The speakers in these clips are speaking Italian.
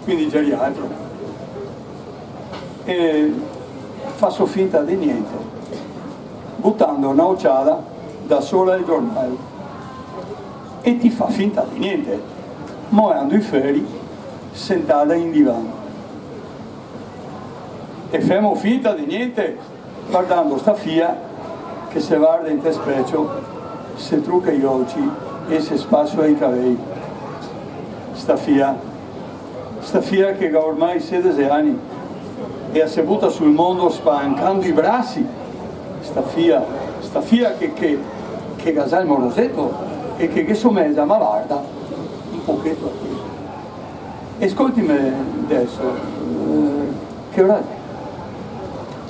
quindi geriatro, e faccio finta di niente, buttando una occhiata da sola ai giornali, e ti fa finta di niente, ando in ferie, sentata in divano, e famo finta di niente, guardando sta fia che se guarda in te specchio, se trucca gli occhi e se spazza i capelli. Sta fia che ormai 16 anni e si butta sul mondo spalancando i bracci, sta fia che gasa il morosetto e che somiglia ma guarda un pochetto a te. Ascoltimi adesso, che ora è?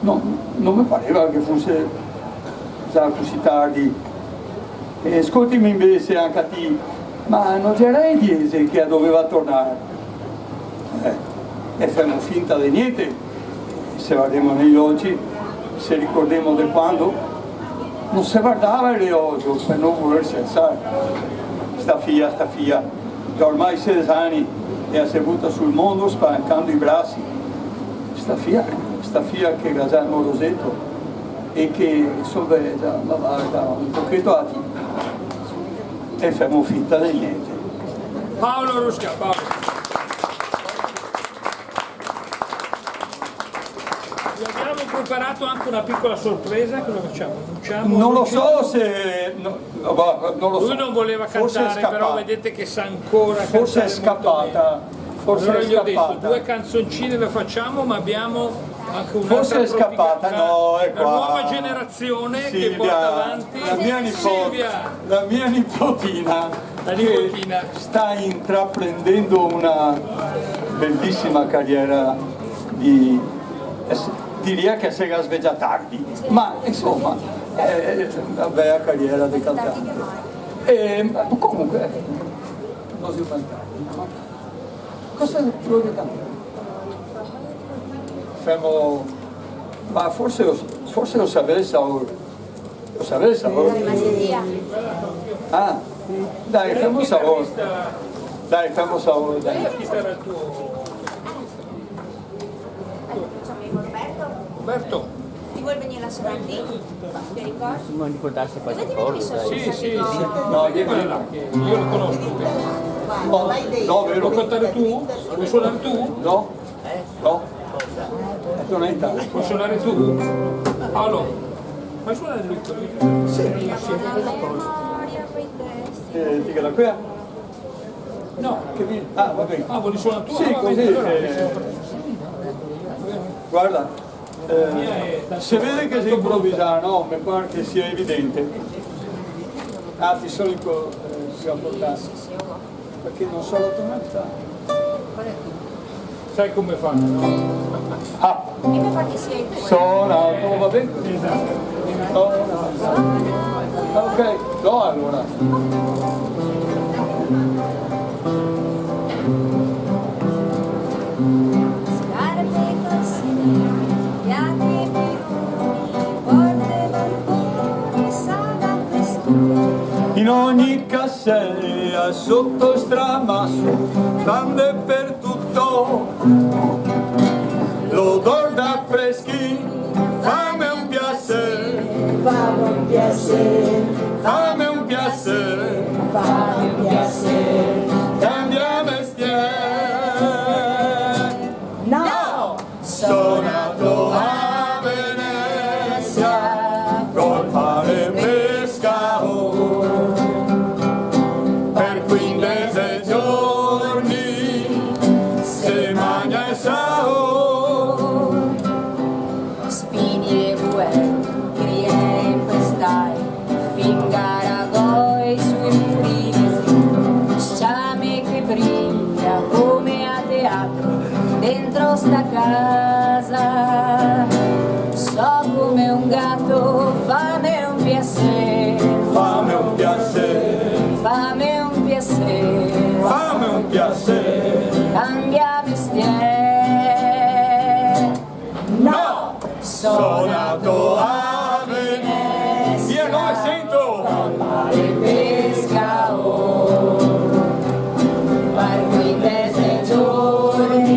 No, non mi pareva che fosse già così tardi. Ascoltimi invece anche a te, ma non c'era in chiesa che doveva tornare? E facciamo finta di niente, se guardiamo negli occhi, se ricordiamo di quando non si guardava gli occhi per non volersi alzare. Sta fia, da ormai 16 anni e si butta sul mondo spalancando i bracci. Sta fia che gasa il morosetto e che sorveggia, ma guarda un pochetto a te. E facciamo finta di niente. Paolo Rusca, Paolo. Vi abbiamo preparato anche una piccola sorpresa, che lo facciamo? Non lo so se... non lo so. Lui non voleva cantare, però vedete che sa ancora forse è scappata. Forse allora è gli ho detto, scappata. 2 canzoncine le facciamo, ma abbiamo anche un'altra forse è scappata, no, è qua. La nuova generazione Silvia, che porta avanti la mia nipotina, che sta intraprendendo una bellissima carriera diria che si sveglia tardi, ma insomma è una bella carriera di cantante. Ma comunque non si fa tardi, no? Cosa vuoi cantare? Ma forse lo sapesse ora. Lo sapesse ora? Ah, dai, fammi ora. Dai, fammi ora. Chi sarà il tuo? Roberto. Ti vuoi venire a suonare lì? Ti ricordi? Non ricordarsi poi Cosa di ti messo su? Sì. No, Quello là, che io lo conosco. no, vero? Vuoi cantare tu? Vuoi suonare tu? No? Non è in Italia. Vuoi suonare tu? Paolo, fai suonare lui? Dica la qui? No. Ah, va bene. Ah, vuoi suonare tu? Sì, Ah, va così. bene, allora. Guarda, si vede che si improvvisa, no? Mi pare che sia evidente. Ah, ti sono portato. Perché non so la tonalità. Sai come fanno, no? Ah, E mi fa che sia il tuo. suonato, va bene? Ok, no allora. Scarpe così, piatti pironi, porte balconi, sala festone. In ogni cassella sotto stramasso, stande per tutto, l'odor da freschi, fammi un piacere, Fammi un piacere, fammi un piacere, fammi un piacere. cambia mestiere. No! Sono nato a Venezia, col fare pescao, per 15 giorni se mangia il sao. Spini e guerre, crie pestai, fingaragoi sui muri, sciame che brilla come a teatro dentro sta casa. So come un gatto, fammi un piacere, Fammi un piacere, fammi un piacere, fammi un piacere. cambia mestiere. No! Sono nato a Venezia. Via, non mi sento. Mare pescao, per 15 giorni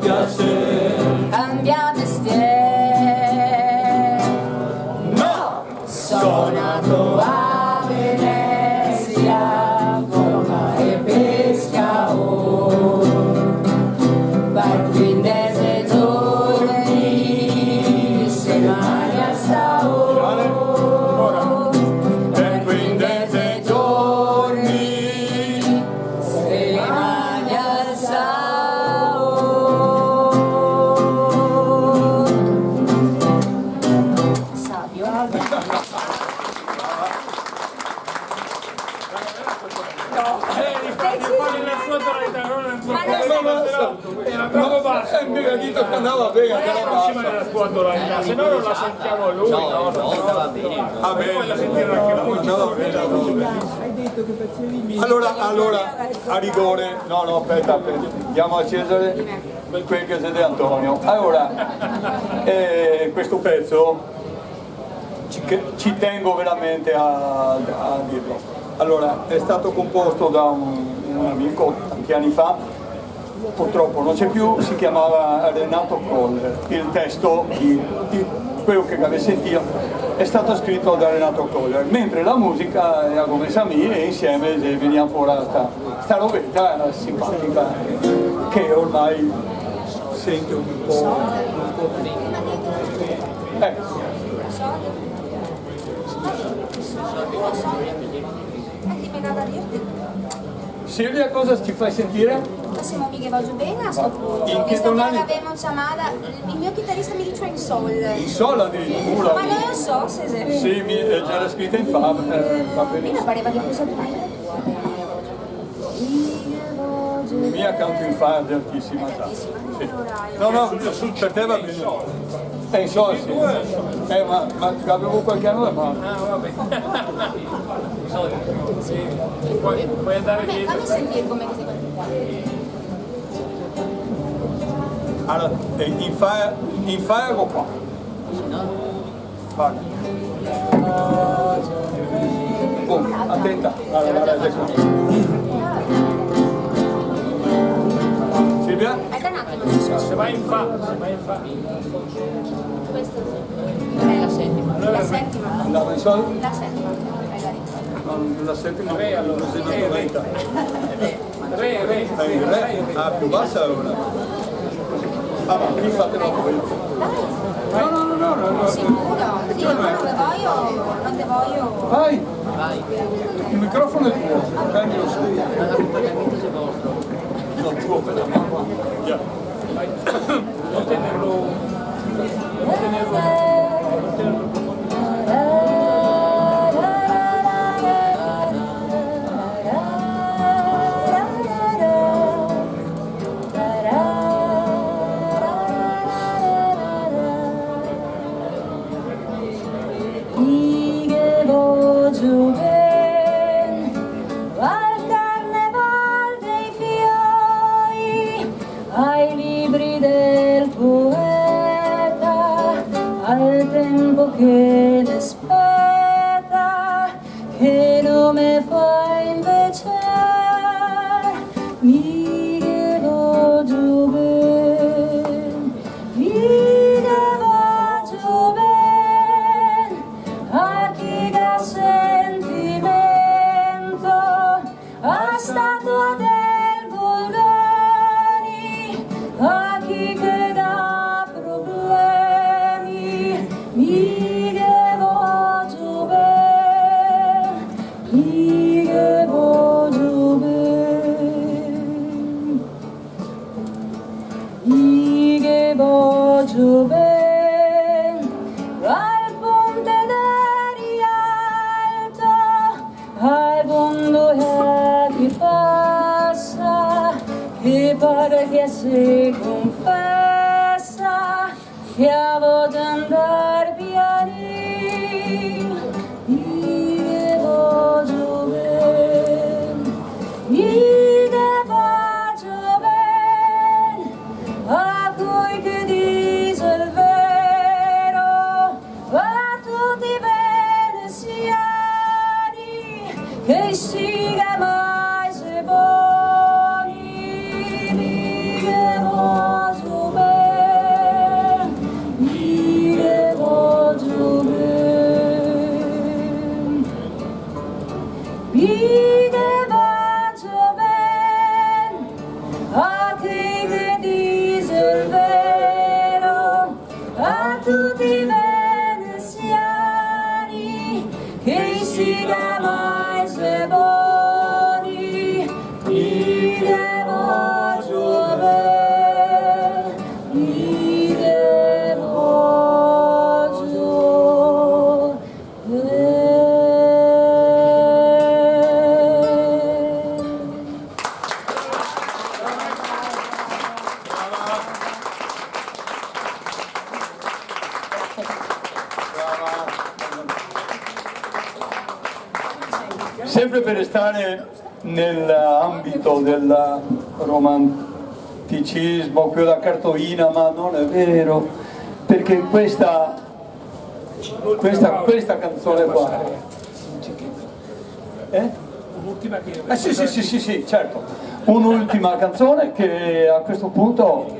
piacer. Cambia mestiere. No! Sono nato a Venezia, Roma e pesca per 15 giorni, se mani a Sao. Per 15 giorni. Se mani a Sao. Sabio. La sua tonalità non è Ma non era troppo basso. Mi ha detto che andava bene, che era Prossima bassa. della sua tonalità, se no non la sentiamo a lui. No, Va poi la sentirà anche lui. andava bene. Allora, a rigore, no, aspetta, diamo a Cesare quel che siete Antonio. Allora, questo pezzo ci tengo veramente a dirlo. Allora, è stato composto da un amico tanti anni fa, purtroppo non c'è più, si chiamava Renato Coller. Il testo di quello che avete sentito è stato scritto da Renato Coller, mentre la musica è come Samir e insieme veniamo fuori sta robetta simpatica che ormai sente un po'. Silvia, cosa ci fai sentire? Siamo amiche voglio bene a sto punto. In che Questa tonalità? che avevamo chiamata, il mio chitarrista mi dice in sol. Il sol addirittura. Ma non lo so se è. Sì, c'era scritto in fa, va Mi benissimo. pareva che fosse tu. Mia canto in fa è altissima già. Sì. No, per te va bene. È in sol, sì. Ma avevo qualche anno da mano. Ah, vabbè. Sì. Puoi andare dietro. Fammi sentire come si fa. Allora, in fa ero qua. Guarda. Boom, attenta. Guarda, Silvia? Aspetta un attimo, non so. Se vai in fa. Questo sì. Non è la settima. La settima. Andava in sol? La settima. Magari. La settima, Re, allora. 1990. Re. Re? Ah, più bassa allora. Ah, ma qui fatelo voi. No. Sicuro? Sì, ma non te voglio. Vai! Il microfono è tuo, prendilo su. Non tuo per la mamma. Non tenerlo. Che voglio bene al carneval dei fiori, ai libri del poeta, al tempo che ne aspetta, che non mi fa invece. Mi che voglio bene, mi che voglio bene, a chi dà sentimento, a statua del Bologna, a chi che dà problemi, mi che voglio bene, mi che voglio bene, mi che voglio bene. Al ponte del Rialto, al mondo che passa, che pare che si confessa, che a volte andar pianino, mi che voglio bene, mi che voglio bene, a cui che dice il vero, a tutti i veneziani, che siga mai se buoni, mi che voglio sempre per restare nell'ambito del romanticismo, quella cartolina, ma non è vero, perché questa canzone qua. Un'ultima che... Sì, certo. Un'ultima canzone che a questo punto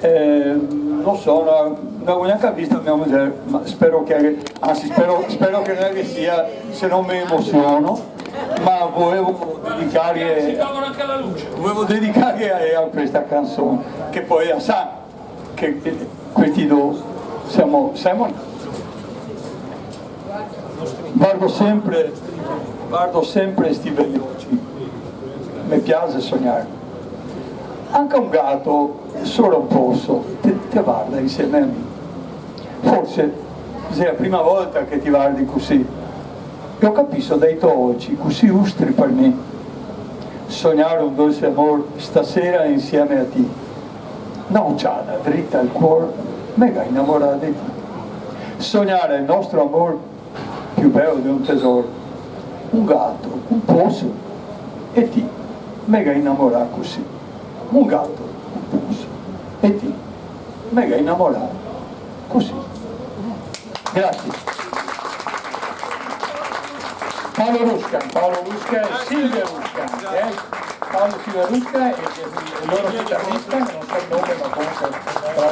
non so, non avevo neanche visto mia moglie, ma spero che non è che sia, se non mi emoziono, ma volevo dedicare a questa canzone, che poi sa che questi due siamo guardo sempre sti veloci, mi piace sognare. Anche un gatto solo un posto ti guarda insieme a me. Forse è la prima volta che ti guardi così. Io capisco dai tuoi occhi così ustri per me. Sognare un dolce amore stasera insieme a te. Nocciata dritta al cuore, mega innamorata di te. Sognare il nostro amore più bello di un tesoro. Un gatto, un posto e ti, mega innamorata così. Un gatto, un polso e ti, mega innamorato, così. Grazie. Paolo Rusca e Silvia Rusca, Paolo Silvia Rusca e il loro chitarrista, non so il nome ma comunque